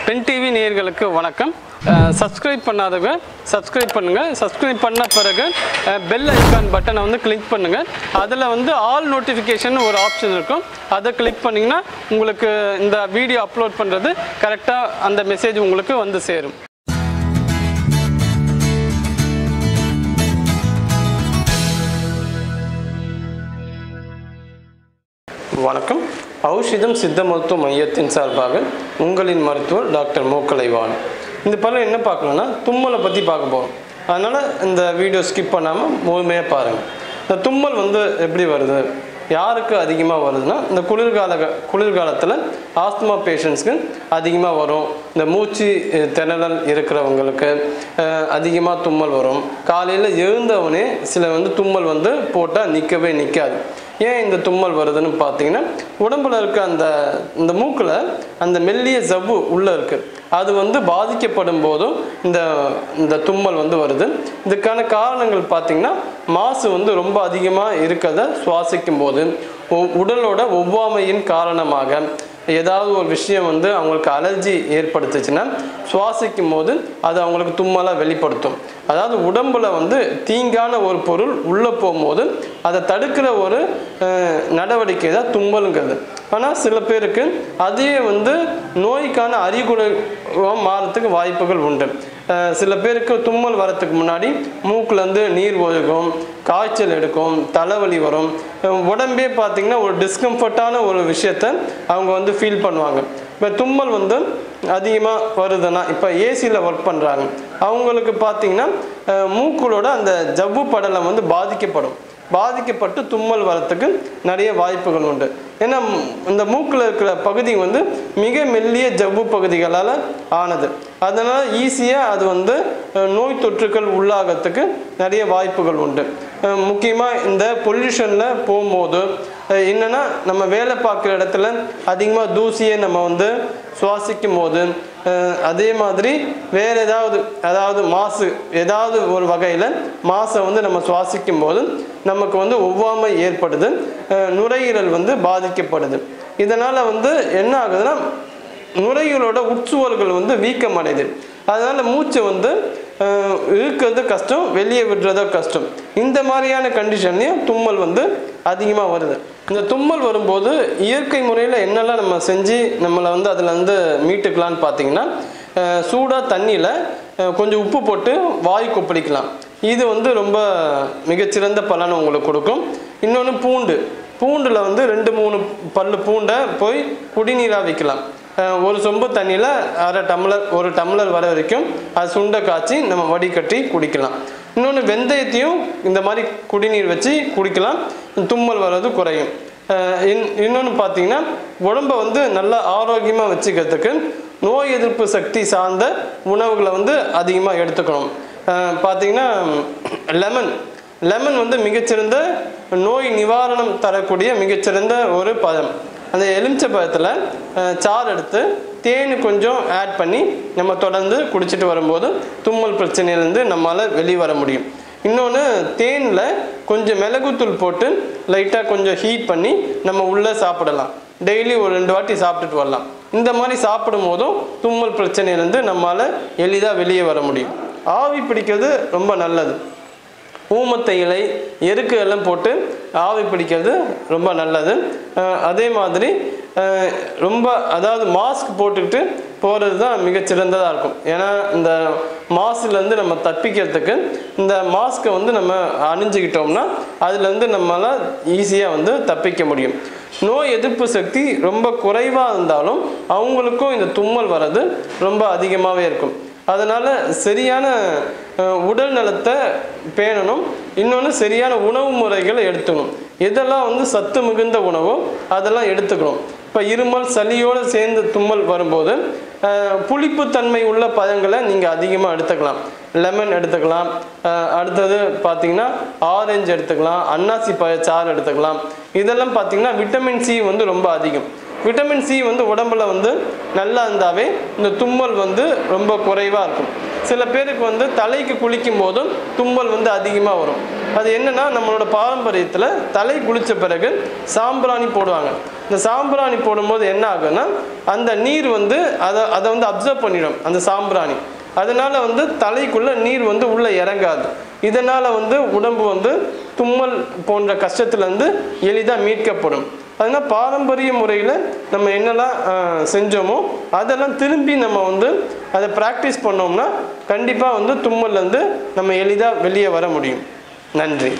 Pen TV நேயர்களுக்கு வணக்கம். Subscribe பண்ணாதவங்க சப்ஸ்கிரைப் பண்ணுங்க. சப்ஸ்கிரைப் பண்ண பிறகு பெல் ஐகான் பட்டனை வந்து கிளிக் பண்ணுங்க. அதில் வந்து ஆல் நோட்டிஃபிகேஷன் ஒரு ஆப்ஷன் இருக்கும். அதை கிளிக் பண்ணிங்கன்னா உங்களுக்கு இந்த வீடியோ அப்லோட் பண்ணுறது கரெக்டாக அந்த மெசேஜ் உங்களுக்கு வந்து சேரும். வணக்கம். ஔஷதம் சித்த மருத்துவ மையத்தின் சார்பாக உங்களின் மருத்துவர் டாக்டர் மூக்கலைவான். இந்த படம் என்ன பார்க்கணுன்னா தும்மலை பற்றி பார்க்க போகிறோம். அதனால் இந்த வீடியோ ஸ்கிப் பண்ணாமல் முழுமையாக பாருங்கள். இந்த தும்மல் வந்து எப்படி வருது, யாருக்கு அதிகமாக வருதுன்னா இந்த குளிர்காலத்தில் ஆஸ்துமா பேஷண்ட்ஸ்க்கு அதிகமாக வரும். இந்த மூச்சு திணறல் இருக்கிறவங்களுக்கு அதிகமாக தும்மல் வரும். காலையில் எழுந்தவனே சில வந்து தும்மல் வந்து போட்டால் நிற்கவே நிற்காது. ஏன் இந்த தும்மல் வருதுன்னு பார்த்தீங்கன்னா, உடம்புல இருக்க இந்த மூக்கில் அந்த மெல்லிய ஜவ்வு உள்ளே இருக்குது. அது வந்து பாதிக்கப்படும் போதும் இந்த தும்மல் வந்து வருது. இதுக்கான காரணங்கள் பார்த்தீங்கன்னா, மாசு வந்து ரொம்ப அதிகமாக இருக்கிறத சுவாசிக்கும் போது, உடலோட ஒவ்வாமையின் காரணமாக ஏதாவது ஒரு விஷயம் வந்து அவங்களுக்கு அலர்ஜி ஏற்படுத்துச்சுன்னா சுவாசிக்கும் போது அது அவங்களுக்கு தும்மலாக வெளிப்படுத்தும். அதாவது உடம்புல வந்து தீங்கான ஒரு பொருள் உள்ளே போகும்போது அதை தடுக்கிற ஒரு நடவடிக்கை தான் தும்மலுங்கிறது. ஆனால் சில பேருக்கு அதே வந்து நோய்க்கான அறிகுறியாக மாறத்துக்கு வாய்ப்புகள் உண்டு. சில பேருக்கு தும்மல் வரத்துக்கு முன்னாடி மூக்குலேருந்து நீர் ஒழுகும், காய்ச்சல் எடுக்கும், தலைவலி வரும். உடம்பே பார்த்திங்கன்னா ஒரு டிஸ்கம்ஃபர்ட்டான ஒரு விஷயத்தை அவங்க வந்து ஃபீல் பண்ணுவாங்க. இப்போ தும்மல் வந்து அதிகமாக வருதுன்னா, இப்போ ஏசியில் ஒர்க் பண்ணுறாங்க, அவங்களுக்கு பார்த்திங்கன்னா மூக்குளோட அந்த ஜவ்வு படலம் வந்து பாதிக்கப்பட்டு தும்மல் வரத்துக்கு நிறைய வாய்ப்புகள் உண்டு. ஏன்னா இந்த மூக்கில் இருக்கிற பகுதி வந்து மிக மெல்லிய ஜவ்வு பகுதிகளால் ஆனது. அதனால் ஈஸியாக அது வந்து நோய் தொற்றுக்கள் உள்ளாகிறதுக்கு நிறைய வாய்ப்புகள் உண்டு. முக்கியமாக இந்த பொல்யூஷனில் போகும்போது என்னென்னா, நம்ம வேலை பார்க்குற இடத்துல அதிகமாக தூசியை நம்ம வந்து சுவாசிக்கும் போது, அதே மாதிரி வேறு அதாவது மாசு ஏதாவது ஒரு வகையில் மாசை வந்து நம்ம சுவாசிக்கும் போது நமக்கு வந்து ஒவ்வாமை ஏற்படுது, நுரையீரல் வந்து பாதிக்கப்படுது. இதனால் வந்து என்ன ஆகுதுன்னா, நுரையீரலோட உட்சுவல்கள் வந்து வீக்கம் அடையுது. அதனால் மூச்சை வந்து இழுக்கிறது கஷ்டம், வெளியே விடுறதோ கஷ்டம். இந்த மாதிரியான கண்டிஷன்லையும் தும்மல் வந்து அதிகமாக வருது. இந்த தும்மல் வரும்போது இயற்கை முறையில் என்னெல்லாம் நம்ம செஞ்சு நம்மளை வந்து அதில் வந்து மீட்டுக்கலான்னு பார்த்தீங்கன்னா, சூடாக தண்ணியில் கொஞ்சம் உப்பு போட்டு வாய் கொப்பளிக்கலாம். இது வந்து ரொம்ப மிகச்சிறந்த பலனை உங்களுக்கு கொடுக்கும். இன்னொன்று பூண்டில் வந்து 2-3 பல்லு பூண்டை போய் குடிநீராக வைக்கலாம். ஒரு சொம்பு தண்ணியில் 1 டம்ளர் வர வரைக்கும் அது சுண்டை காய்ச்சி நம்ம வடிகட்டி குடிக்கலாம். இன்னொன்று வெந்தயத்தையும் இந்த மாதிரி குடிநீர் வச்சு குடிக்கலாம், தும்மல் வர்றது குறையும். இன்னொன்று பார்த்தீங்கன்னா, உடம்பை வந்து நல்லா ஆரோக்கியமாக வச்சுக்கிறதுக்கு நோய் எதிர்ப்பு சக்தி சார்ந்த உணவுகளை வந்து அதிகமாக எடுத்துக்கணும். பார்த்தீங்கன்னா லெமன் வந்து மிகச்சிறந்த நோய் நிவாரணம் தரக்கூடிய மிகச்சிறந்த ஒரு பழம். அந்த எலுமிச்சை பழத்தில் சாறு எடுத்து தேன் கொஞ்சம் ஆட் பண்ணி நம்ம தொடர்ந்து குடிச்சிட்டு வரும்போது தும்மல் பிரச்சனையிலேருந்து நம்மளால் வெளியே வர முடியும். இன்னொன்று, தேனில் கொஞ்சம் மிளகுத்தூள் போட்டு லைட்டாக கொஞ்சம் ஹீட் பண்ணி நம்ம உள்ளே சாப்பிடலாம். டெய்லி ஒரு 2 வாட்டி சாப்பிட்டுட்டு வரலாம். இந்த மாதிரி சாப்பிடும் போதும் தும்மல் பிரச்சனையிலேருந்து நம்மளால் எளிதாக வெளியே வர முடியும். ஆவி பிடிக்கிறது ரொம்ப நல்லது. ஊமத்தை இலை, எருக்கு எல்லாம் போட்டு ஆவி பிடிக்கிறது ரொம்ப நல்லது. அதே மாதிரி அதாவது மாஸ்க் போட்டுக்கிட்டு போகிறது தான் மிகச்சிறந்ததாக இருக்கும். ஏன்னா இந்த மாசுலேருந்து நம்ம தப்பிக்கிறதுக்கு இந்த மாஸ்க்கை வந்து நம்ம அணிஞ்சிக்கிட்டோம்னா அதுலேருந்து நம்மளால் ஈஸியாக வந்து தப்பிக்க முடியும். நோய் எதிர்ப்பு சக்தி ரொம்ப குறைவாக இருந்தாலும் அவங்களுக்கும் இந்த தும்மல் வர்றது ரொம்ப அதிகமாகவே இருக்கும். அதனால் சரியான உடல் நலத்தை பேணணும். இன்னொன்று, சரியான உணவு முறைகளை எடுத்துக்கணும். எதெல்லாம் வந்து சத்து மிகுந்த உணவோ அதெல்லாம் எடுத்துக்கணும். இப்போ இருமல் சளியோடு சேர்ந்து தும்மல் வரும்போது புளிப்புத்தன்மை உள்ள பழங்களை நீங்கள் அதிகமாக எடுத்துக்கலாம். லெமன் எடுத்துக்கலாம். அடுத்தது பார்த்திங்கன்னா ஆரஞ்சு எடுத்துக்கலாம், அன்னாசி பழச்சாறு எடுத்துக்கலாம். இதெல்லாம் பார்த்திங்கன்னா விட்டமின் சி வந்து ரொம்ப அதிகம். விட்டமின் சி வந்து உடம்புல வந்து நல்லா இருந்தாவே இந்த தும்மல் வந்து ரொம்ப குறைவாக இருக்கும். சில பேருக்கு வந்து தலைக்கு குளிக்கும் போதும் தும்மல் வந்து அதிகமாக வரும். அது என்னன்னா, நம்மளோட பாரம்பரியத்தில் தலை குளித்த பிறகு சாம்பிராணி போடுவாங்க. இந்த சாம்பிராணி போடும்போது என்ன ஆகுன்னா, அந்த நீர் வந்து அதை வந்து அப்சர்வ் பண்ணிடும் அந்த சாம்பிராணி. அதனால் வந்து தலைக்குள்ளே நீர் வந்து உள்ளே இறங்காது. இதனால் வந்து உடம்பு வந்து தும்மல் போன்ற கஷ்டத்துலேருந்து எளிதாக மீட்கப்படும். அதனால் பாரம்பரிய முறையில் நம்ம என்னெல்லாம் செஞ்சோமோ அதெல்லாம் திரும்பி நம்ம வந்து அதை ப்ராக்டிஸ் பண்ணோம்னா கண்டிப்பாக வந்து தும்மல்லேருந்து நம்ம எளிதாக வெளியே வர முடியும். நன்றி.